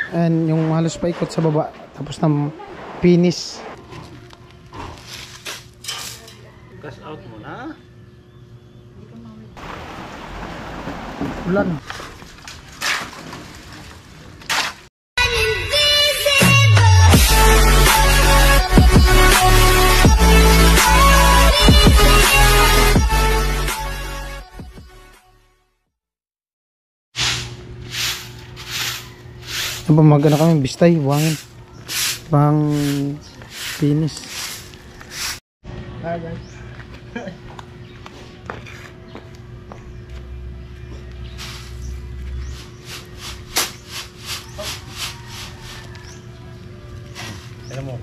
And yung halos paikot sa baba. Tapos na finish. Gas out muna. Ulan. Mag-ano kami, bistay, buhangin pang finish. Hi guys. Alam mo.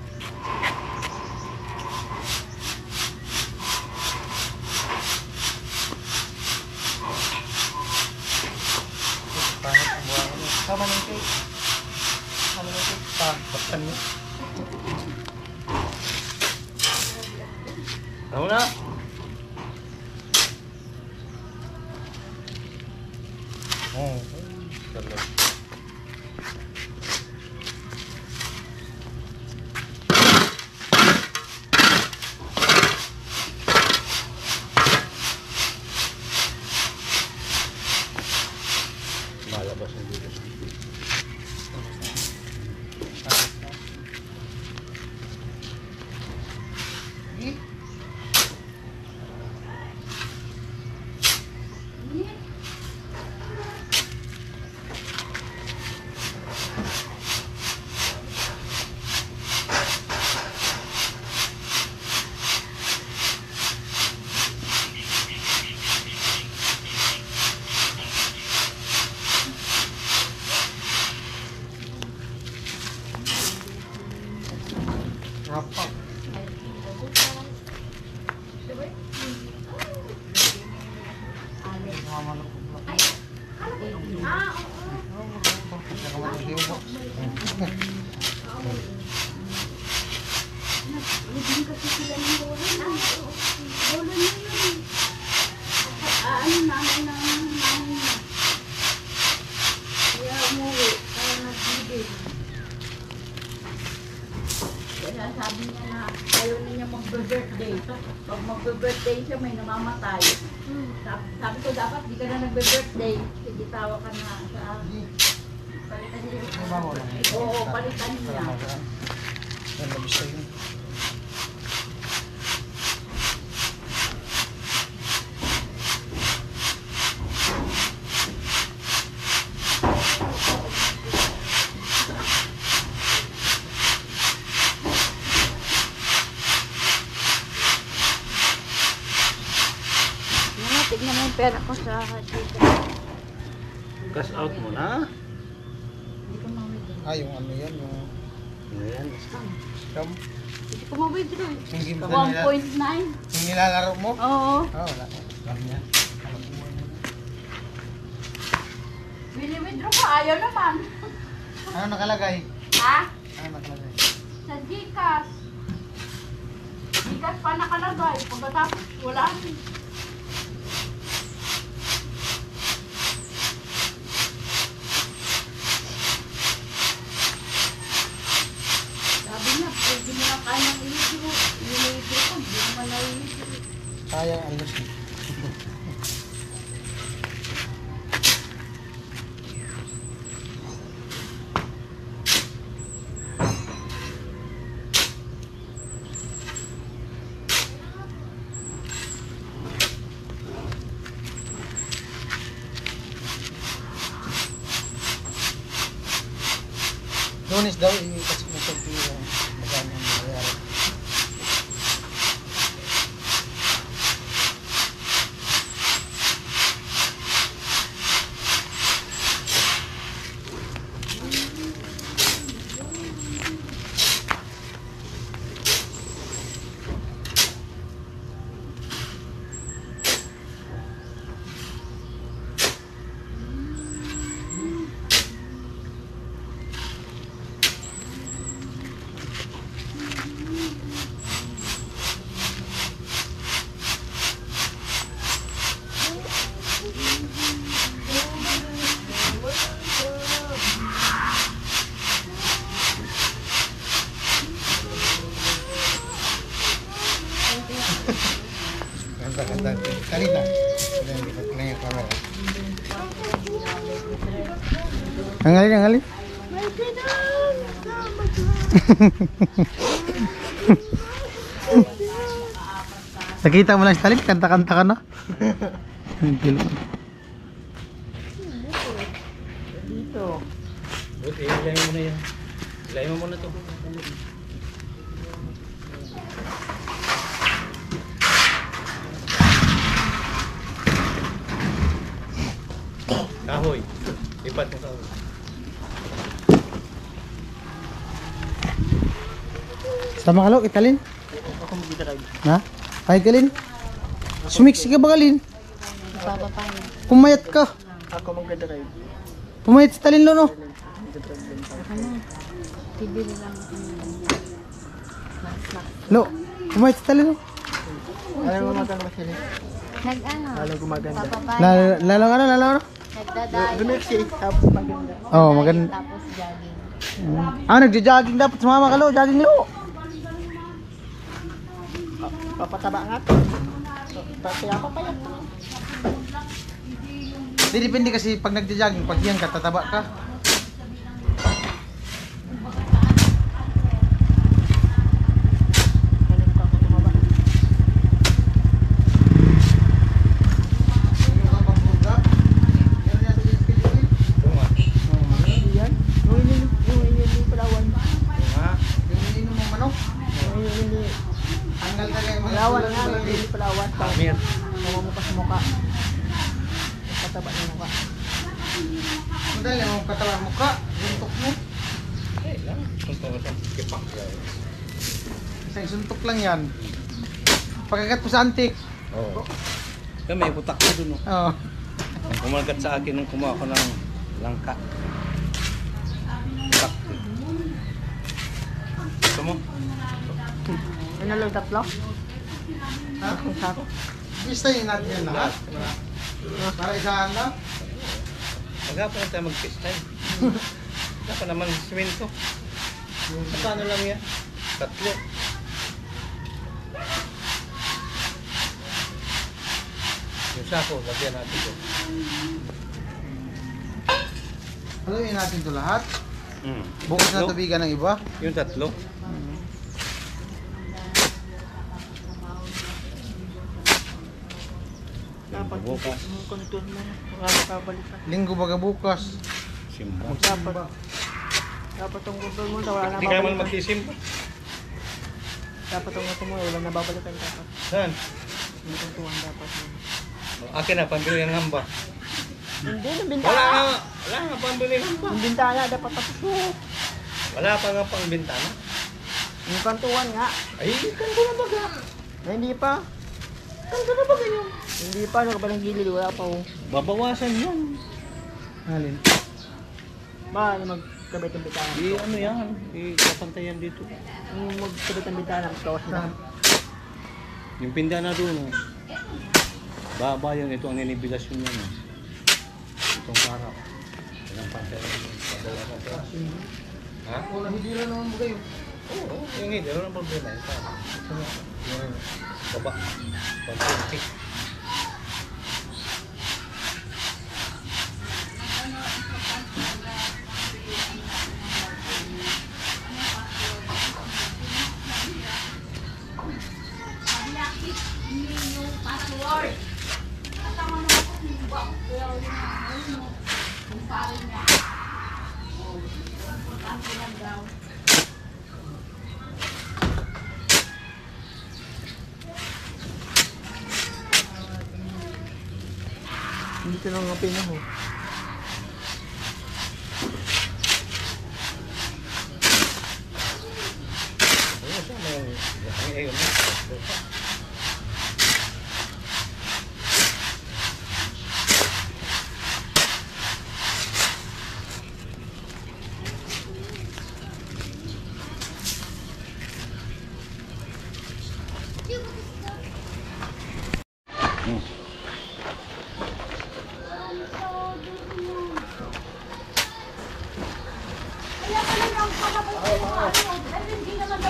Pangit ang buhangin. Sama ng cake. Baksan mo. Tama na. Oh, sarap. Malabas ang dito. Rapak. Kaya sabi niya na ayaw niya magbe-birthday. Pag magbe-birthday siya, may namamatay. Sabi ko, dapat di ka na nagbe-birthday. Sige, tawa ka na sa palitan niya. Oo, palitan niya. Tignan mo yung pera ko sa dito. Gas out muna. Hindi ko mawithdraw. Ah, yung ano yan, yung Ayan. scam. Hindi ko mawithdraw. Yung game Sa na nila, 1.9. yung nilalaro mo? Oo. Wala. Scam yan. Bini-withdraw ko. Ayaw naman. Ano nakalagay? Ha? Ano nakalagay? Sa Gcash. Gcash pa nakalagay. Pagkatapos wala. Sabi niya, pwede mo na kayang i-withdraw. I-withdraw ko. Hindi naman na-withdraw. Sayang ang lus. Lunes daw, kasi masagpi yung magkano ang nangyayari. Kanina. Hindi ko na yung camera. Ang galing, ang galing. Nakita mo lang sa talip, kanta-kanta ka na. Dito. Buti, ilayin mo na yan. Ilayin mo muna to. Kahoy. Lipat mo kahoy. Sama ka lo, italin. Ako mag-drive. Ha? Ay, Kalin. Sumiksi ka ba, Kalin? Pumayat ka. Ako mag-drive. Pumayat si Talin lo, no? Lo, pumayat si Talin lo. Alam mo magkano ba sila? Nag-ano? Lalo gumaganda. Papapaya. Lalo ka na, lalo ka na. Nagdadayo. Dumiksi, tapos maganda. Oo, maganda. Tapos jogging. Nagja-jogging dapat. Sumama ka lo, jogging lo. Papataba nga. Kaya papayat. Hindi, depende kasi pag nagja-jogging, pag yan ka, tataba ka. Palawan nga, hindi palawan. Amir. Mawa mo pa sa mukha. Pataba ng mukha. Madali mo katawa mo ka, suntok mo. Eh lang, suntok ko sa kipak. Isang suntok lang yan. Pagkagat mo sa antik. Oo. Kaya may putak ko dun. Oo. Ang kumagat sa akin nung kumuha ko ng langka. Putak. Gusto mo? Ano lang tatlo? Ha? Pistahin natin yan lahat. Para isahan lang. Maghapon na tayo mag-FaceTime. Wala pa naman simento. Magkano lang yan? 3. Yung sako, lagyan natin ito. Haluin natin ito lahat. Bukas na Tatlo? tubigan ng iba. Yung 3. Dapat bukas. mo konton mo. Wala ka balikan. Linggo baga bukas. Simba. Dapat ang konton mo wala na Hindi ka naman babalikan. magsisimba. Dapat ang konton mo wala na babalikan dapat. Saan? Yung kontuan dapat mo. Akin na, pambili ng hamba. Hindi na Wala bintana. nga, wala nga pambili ng hamba. Yung bintana dapat tapos mo. Wala pa nga pang bintana. Yung kontuan nga. Ay, kanto na baga. Na hindi pa. Kanto na baga yun. Hindi pa. Nakabalang gilid. Wala pa. Babawasan yan. Alin? Ba, magkabit ang bintana. Ano yan? Kapantayan dito. Yung magkabit ang bintana. Tapos na. Yung pindana doon. Oh. Baba yun. Ito ang ninibilasyon yan. Oh. Itong harap. Ilang pantayan. Babawasan. Ha? Wala, hindi rin naman mo kayo. Oo, yung hindi. Ano ang problema? Ito. Yung baba. 150. Dito lang ang pinaho. Ano siya? May ayun.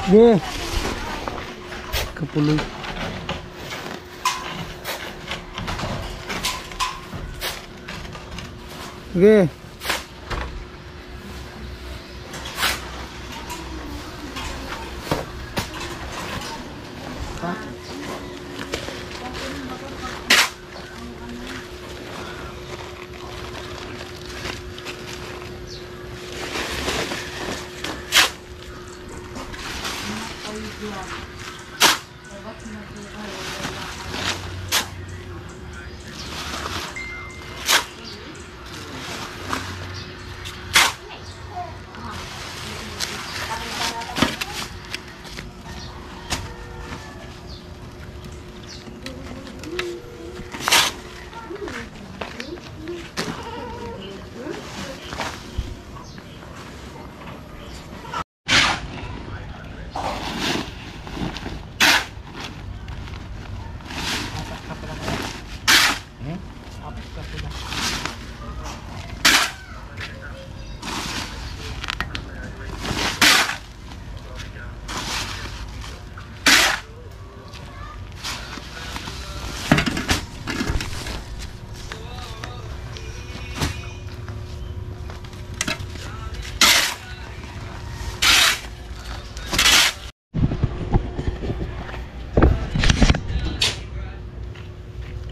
Sige. Kapuloy. Sige.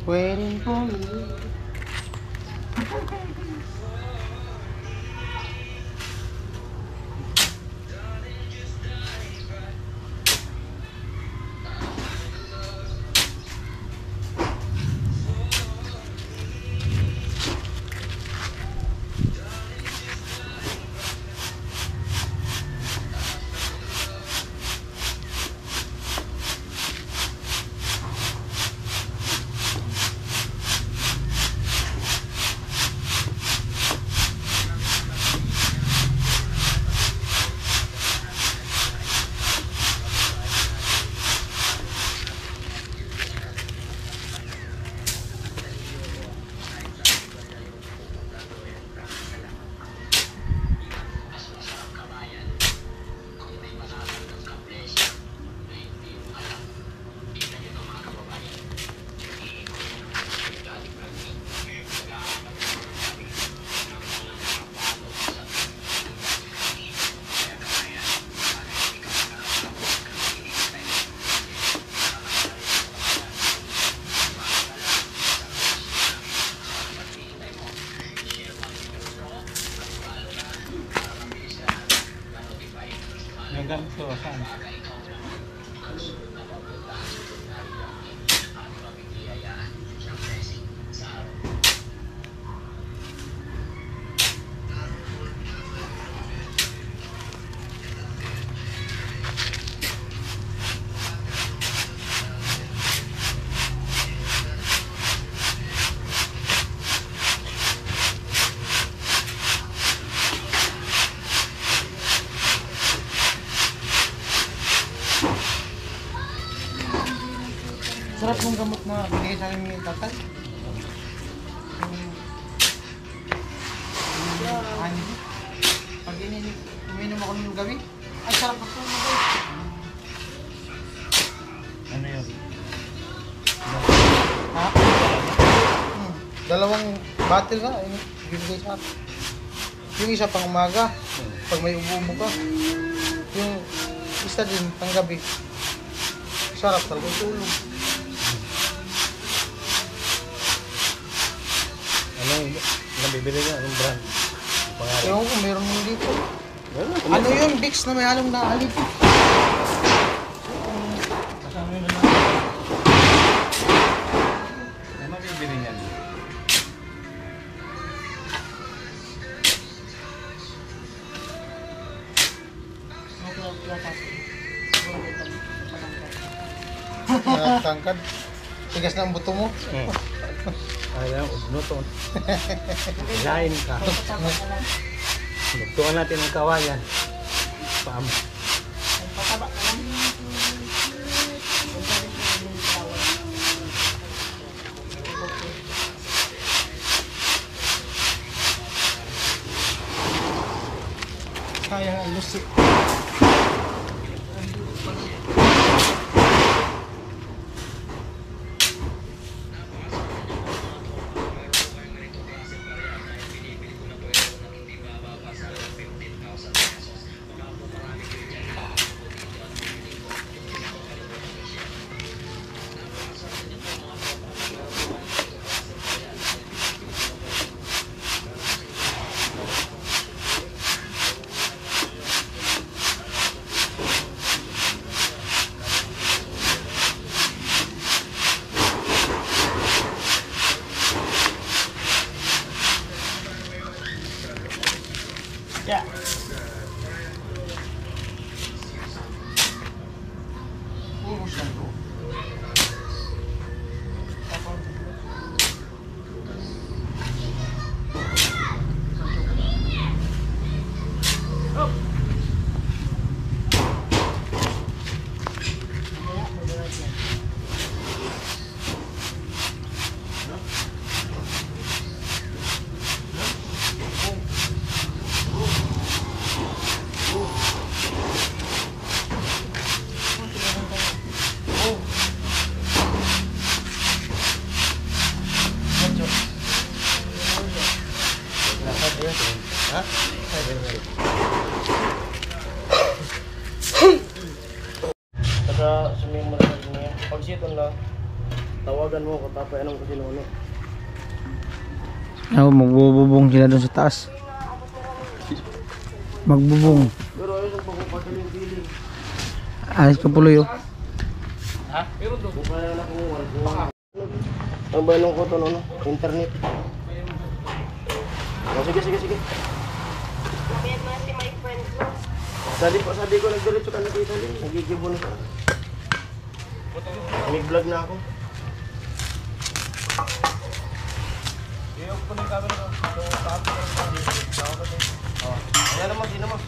Waiting for me. Hanggang so, saan? Sarap ng gamot na binigay sa akin yung tatay. Pag uminom ako ng gabi, ay sarap ako ng gabi. Ano yun? Ha? Dalawang bottle nga, binigay sa akin. Yung isa pang umaga, pag may ubo-ubo ka. Yung isa din, pang gabi. Sarap talaga tulog. Anong nabibili niya? Anong brand? Pangalan? Ewan ko, meron yung dito. Wala. Ano yun? Vicks na may halong naalip. Kasama yun naman. Ano mabibili niya? Tangkad. Tigas na ang buto mo. Ayaw, udnoton. Lain ka. Nagtuan natin ang kawayan. Paam. Pataba ka lang. Kaya nga, lusi. Yeah. Ubus lang to. Ha? Saka suming mo na niya. Pag siton na, tawagan mo ko tapos anong kasi nuno. Magbubong sila doon sa taas. Magbubong. Pero ayun ang pagpapagaling-piling. Ayos ka puloy oh. Ha? Pero doon. Kung kaya na kung ang bayan ko to no? Internet. Oh, sige. Sabi ko nagdiretso ka na dito din. Nagigibo na siya. Nag-vlog na ako. Ayan naman, di naman.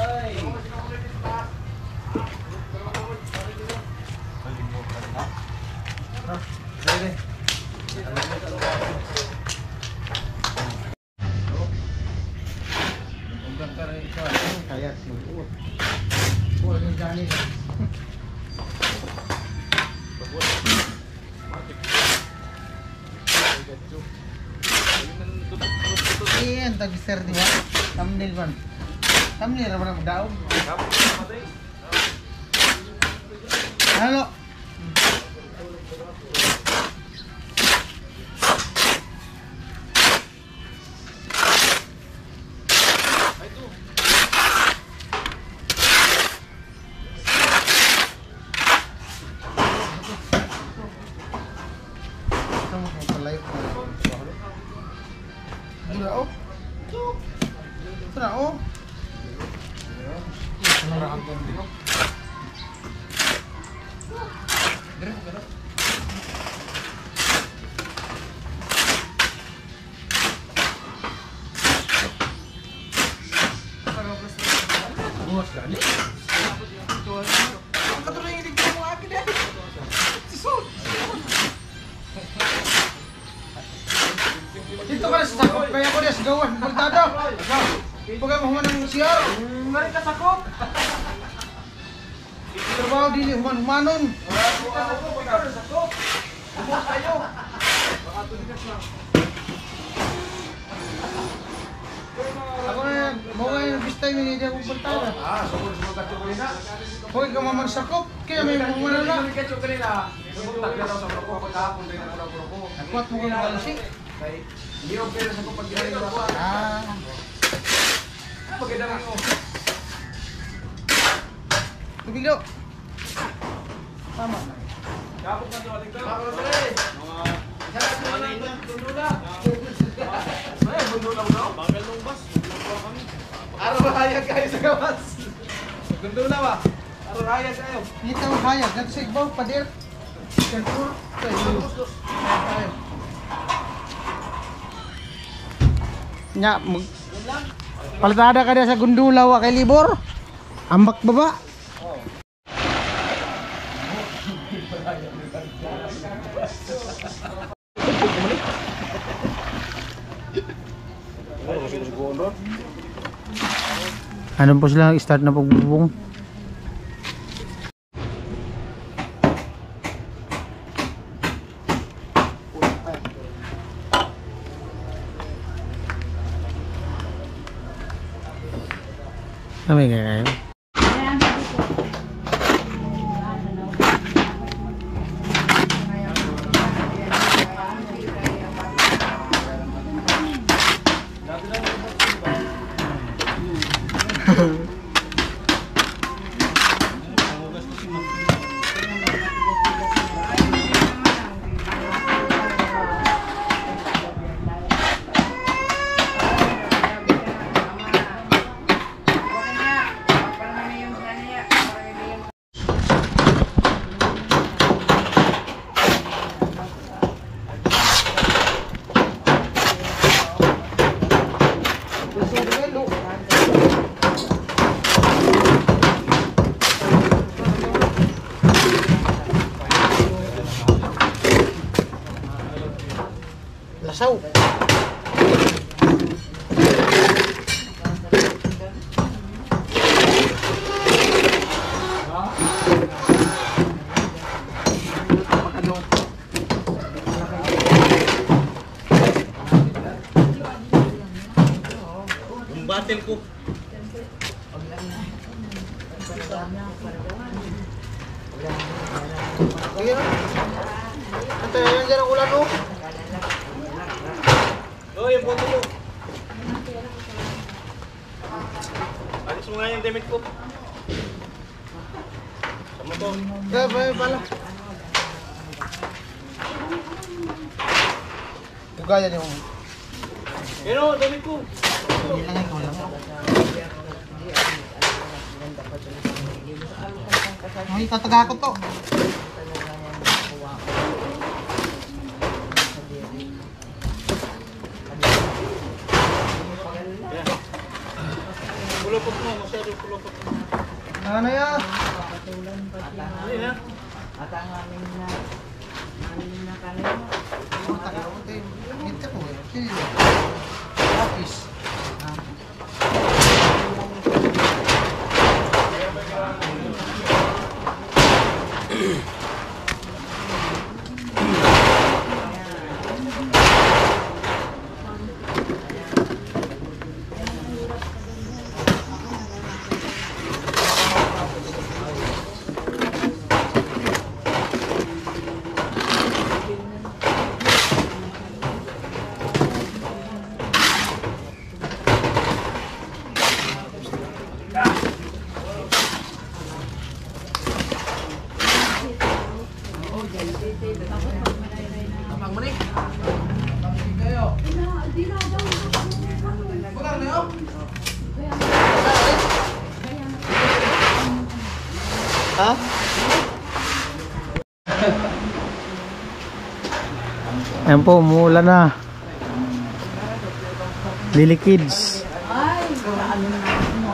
Ay! Kaya siguro. Wala yung gani. Iyan, tag-sir di ba? Thumbnail man. Thumbnail naman ang daog. Halo. Dito ka na sa sakop, kaya ko na sa gawan, bultado. Pagay mo human ng siyar. Ngari ka sakop. Trabaho dili human-humanon. Ako na, mawag yung bistay mo hindi akong bultado. Sumul-sumul ka ko na. Huwag ka mamansakop, kaya may humanon na. Ka kanina. Sumultak na daw sa grupo pagkahapon din ang grupo. Nagkuhat mo ka ng alasi. Kay hindi ko pero sa pag ginagawa ko. Maganda mo. Tubilo. Tama. Kapag ka doon dito. Kapag pre. Sana ko na tundula. Ay, bundula mo daw. Bagal nung bus. Kami. Araw hayag kayo sa gawas. Tundula ba? Araw hayag kayo. Dito ang hayag, dito sa ibaw, pader. Sensor. Nya, palitada ka na sa gundulaw kay Libor. Ambak baba. Ano po sila start na pagbubong? Kami kayo. Asaw. Yung battle ko. Sige na. Antay na lang dyan ang ulan, oh. Oh, yung boto mo. Alis mo nga yung damit ko. Sa motor. Kaya pala. Ugayan yung... Pero, damit ko. Ilangay ko lang. Ay, tataga ko to. Pulupot mo, masyado pulupot mo. Ano yan? Hindi na. Tataga ko to. Hintay ko eh. Sino yun? Office. Ha? Ayan po, umuulan na. Lily Kids. Ay, ano na mo.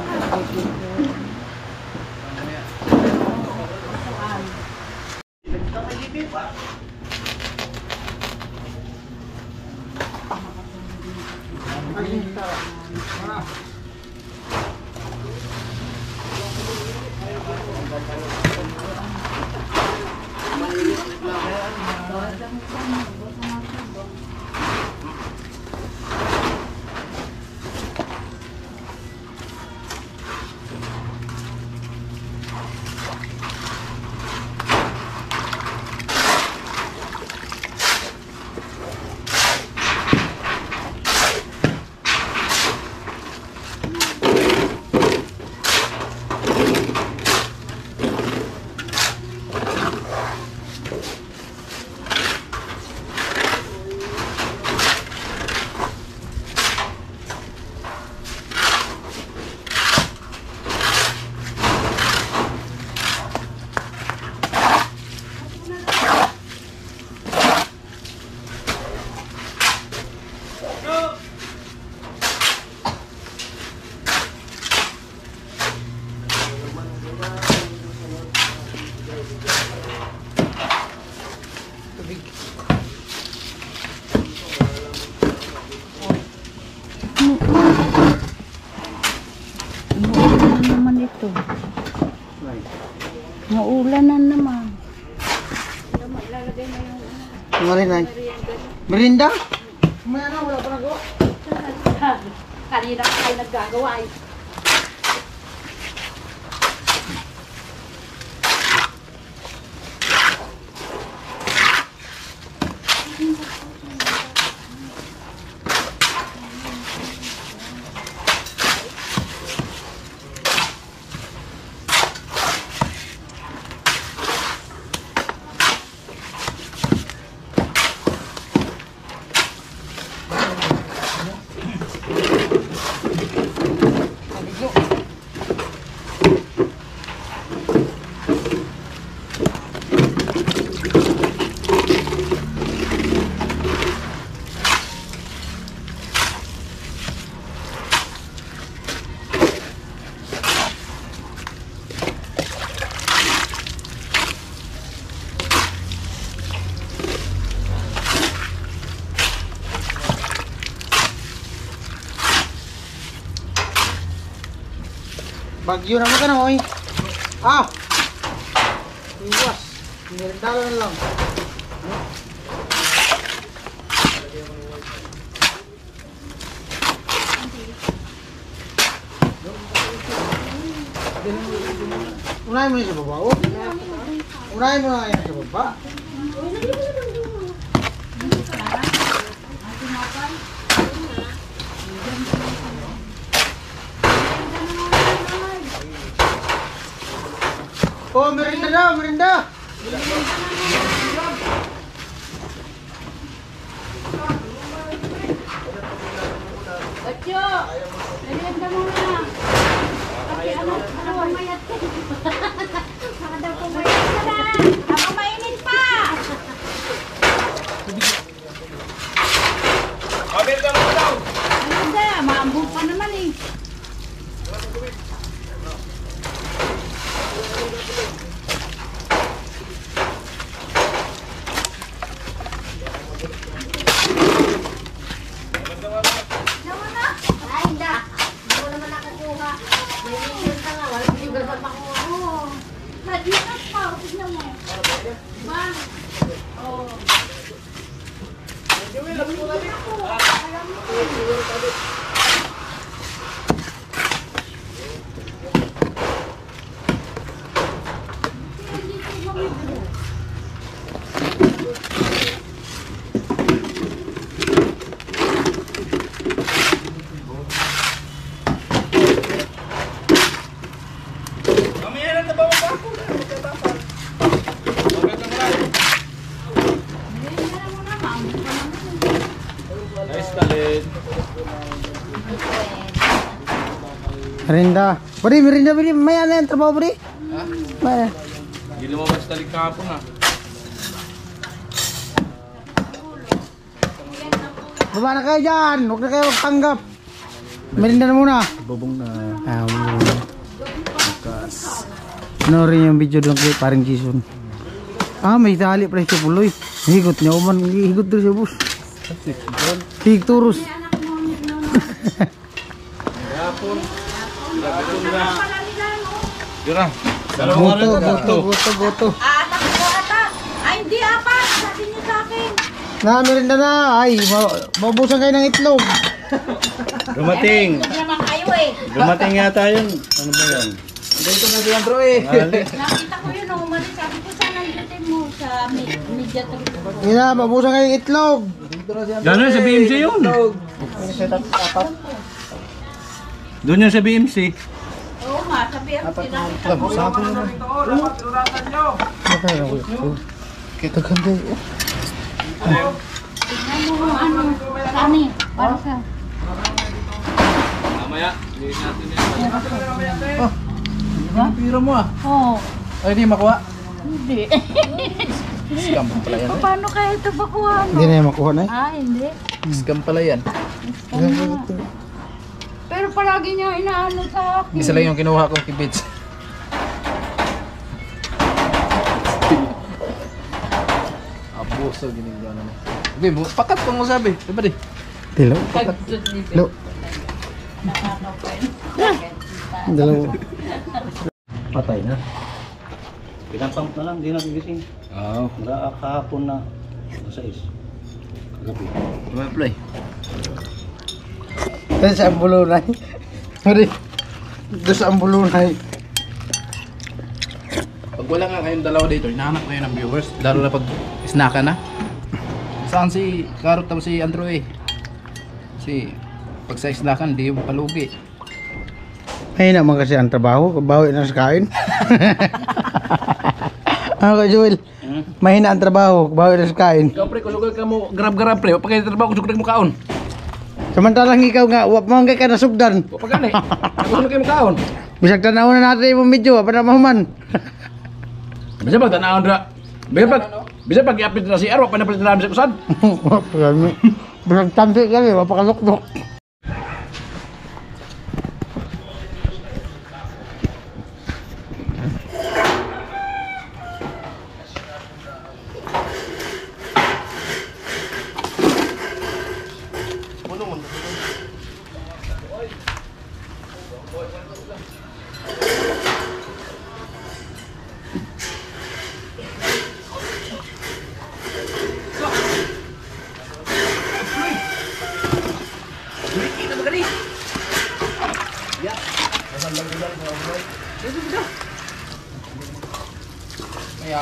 Maulan na naman. Maglalagay na yung Marinay. Merinda? Mamaya na, wala pa nagawa. kanina pa kayo naggagawa eh. Bagyo naman ka na, oy. Ah! Iwas. Nirindala na lang. Unahin mo na sa baba, oh. Unahin mo na yan sa baba. Oh, merinda na, merinda! Batyo! Merienda mo na. Kasi ano, pumayat ka. Saka daw pumayat ka na. Habang mainit pa. Abel ka mo daw! Hindi, maambog pa naman eh. Naman na. Ay, hindi. Hindi ko naman nakakuha. May minsan ka nga, walang sugar sa makuha. Oo. Nag-iingat pa. Tignan mo. Diba? Oo. Mamaya na nabawa pa ako. Magkatapal. Abel ka mo daw! Merienda mo na, maambog pa naman. Nice talent. Merinda. Bari, merinda, bari. Maya na yan, trabaho, bari. Ha? Maya. Hindi lumabas talik kahapon ah. Baba na kayo dyan. Huwag na kayo magpanggap. Merinda na muna. Bubong na. Panoorin yung video doon kay paring Jason. Ah, may tali pa rin siya puloy. Higot niya, uman. Higot doon siya, boss. Higturus. Kahapon. Grabe na. Yun na. Goto. Anak ko ata. Ay, hindi apa. Sabi niya sa akin. Na, merinda na. Ay, maubusan kayo ng itlog. Dumating. Hindi naman kayo eh. Dumating yata yun. Ano ba yan? Dito na si Andro eh. Nakita ko yun nung umalis. Sabi ko sana nandun mo sa media trip. Yun na, maubusan kayo ng itlog. Gano'n sa BMC yun. Doon yun sa BMC. Oo nga, sabi ako sila. Dapat tinuratan nyo. Kita ganda eh. Tignan mo kung ano. Saan eh? Para sa... Mamaya. Liit natin yan. Pira mo ah. Oo. Ay, di makuha. Hindi. Scam pala yan. Paano kaya ito bakuha mo? Hindi na yung makuha na eh. Ah, hindi. Scam pala yan. Pero palagi niya inaano sa akin. Isa lang yung kinuha kong kibits. Abuso ginagawa na. Okay, pakat kung mo sabi. Diba di? Dilo. Pakat. Dilo. Dalawa. Patay na. Pinapump na lang, di na gigising. Oo. Kahapon na. Sa kagabi. Play. Doon sa ambulunay. Sorry. Doon sa ambulunay. Pag wala nga kayong dalawa dito, hinahanap kayo ng viewers, lalo na pag snacka na. Saan si Karot tapos si Andrew eh? Kasi pag sa snackan, di yung palugi. Ay naman kasi ang trabaho, bawi na sa kain. Ano ka Joel? Mahina ang trabaho, bawi na sa kain. Ikaw pre, kusugay ka mo, grab-grab pre, pag kayo trabaho, kusugay mo kaon. Samantalang ikaw nga, wap mo ka na sugdan. Pag gani, kusugay kayo mo kaon. Bisag tanaw na natin yung medyo, pa na mahuman. Bisa pag tanawon dra. Bisa pag i-update na si Arwa, panapalit na namin sa kusad. Bisag tamsi kami, mapakalukdok.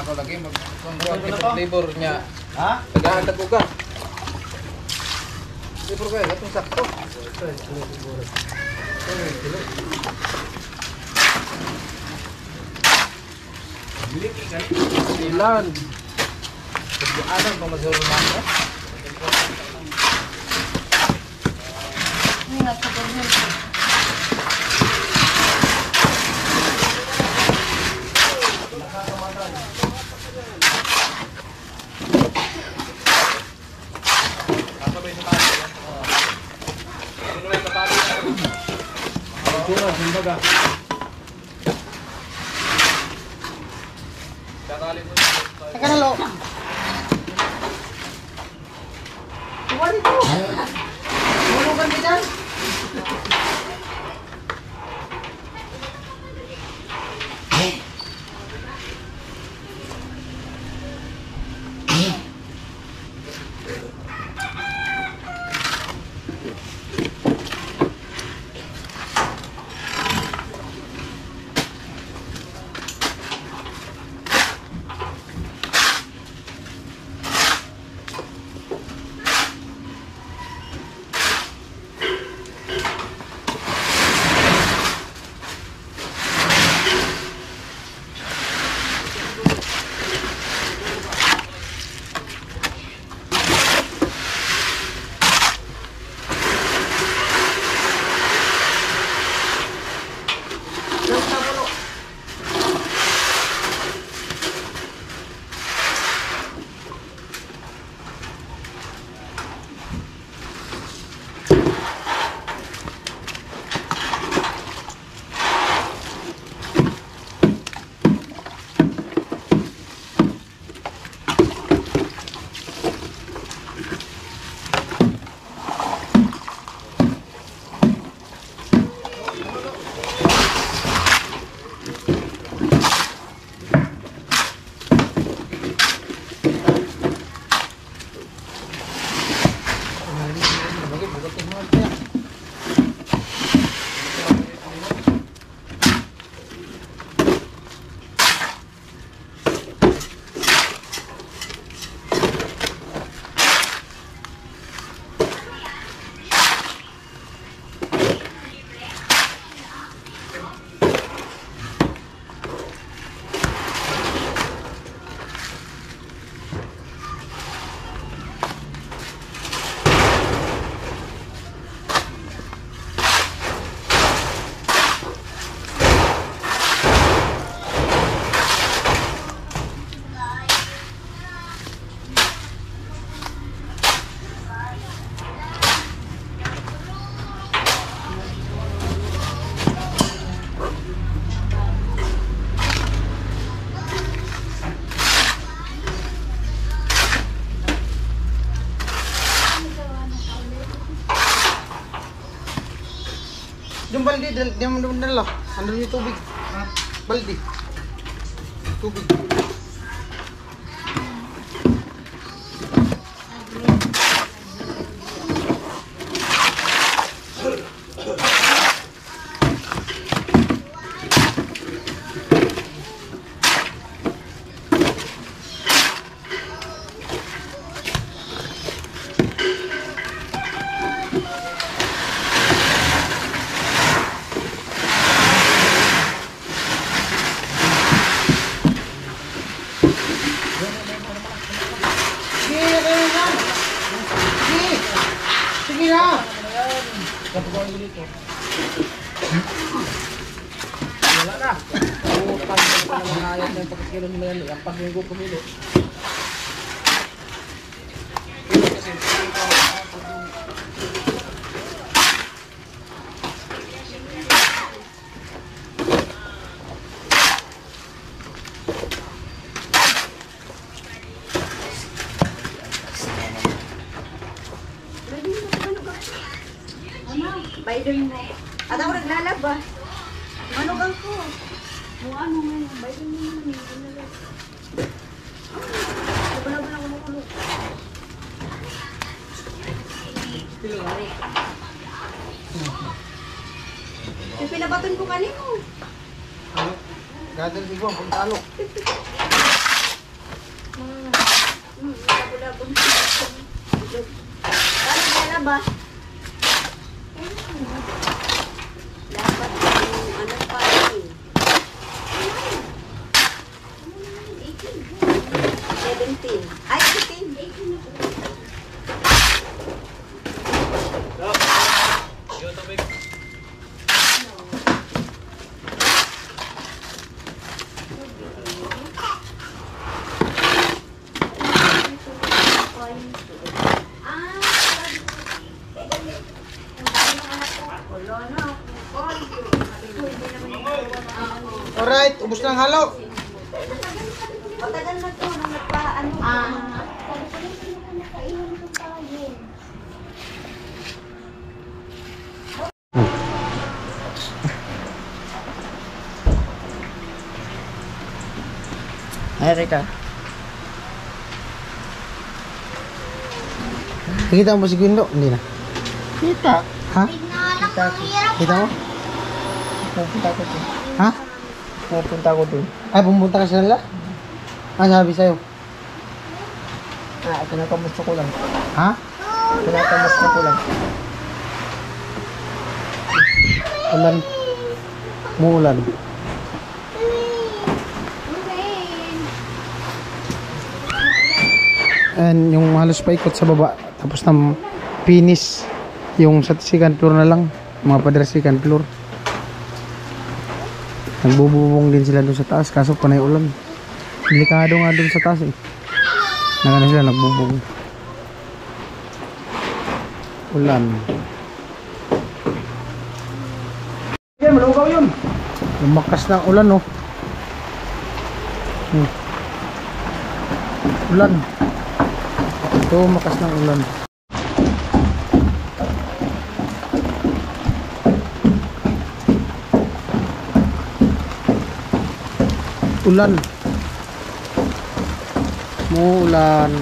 ako lagi mag-flavor niya. Ha? Naghahanap ko ka. Flavor ko eh, itong sakto. Silan. Kegiatan pa masuro namin eh. Ingat sa ganyan. Kumbaga. Teka na, lo. Iwan ito. Tulugan ka dyan. Yung baldi, di mo dala. Andun yung tubig. Baldi. Tubig. Sige na! Wala na. Utang na mga ayat ng pagkakilon mo yan. Ang pag-inggo pumili. Baydoy mo. At ako naglalaba. Manugang ko. Mukha ano ngayon. Baydoy mo naman. Bala-bala ko makulo. Yung pinabaton ko kanino. Gadal di ko ang pagtalok. Parang kaya ba? Dapat yung ano pa rin. 17. Ay, 18. Alright, ubos na ang halo. Matagal na to nung nagpaano. Ay, Rika. Nakita mo si Guindo? Hindi na. Kita. Ha? Kita. Kita mo? Pupunta ko dun. Ha? Pupunta ko dun. Ay, pumunta ka sa nila? Ano sabi sa'yo? Kinakamusta ko lang. Ha? Kinakamusta ko lang. Ulan. Muulan. And yung halos paikot sa baba. Tapos na finish. Yung sa second floor na lang. Mga padre second floor. Nagbububong din sila doon sa taas. Kaso panay ulan. Delikado nga doon sa taas eh. Nagano sila nagbubong. Ulan. Yan, malugaw yun. Lumakas ng ulan oh. Ulan. Ito makas ng ulan. Ulan. Muulan.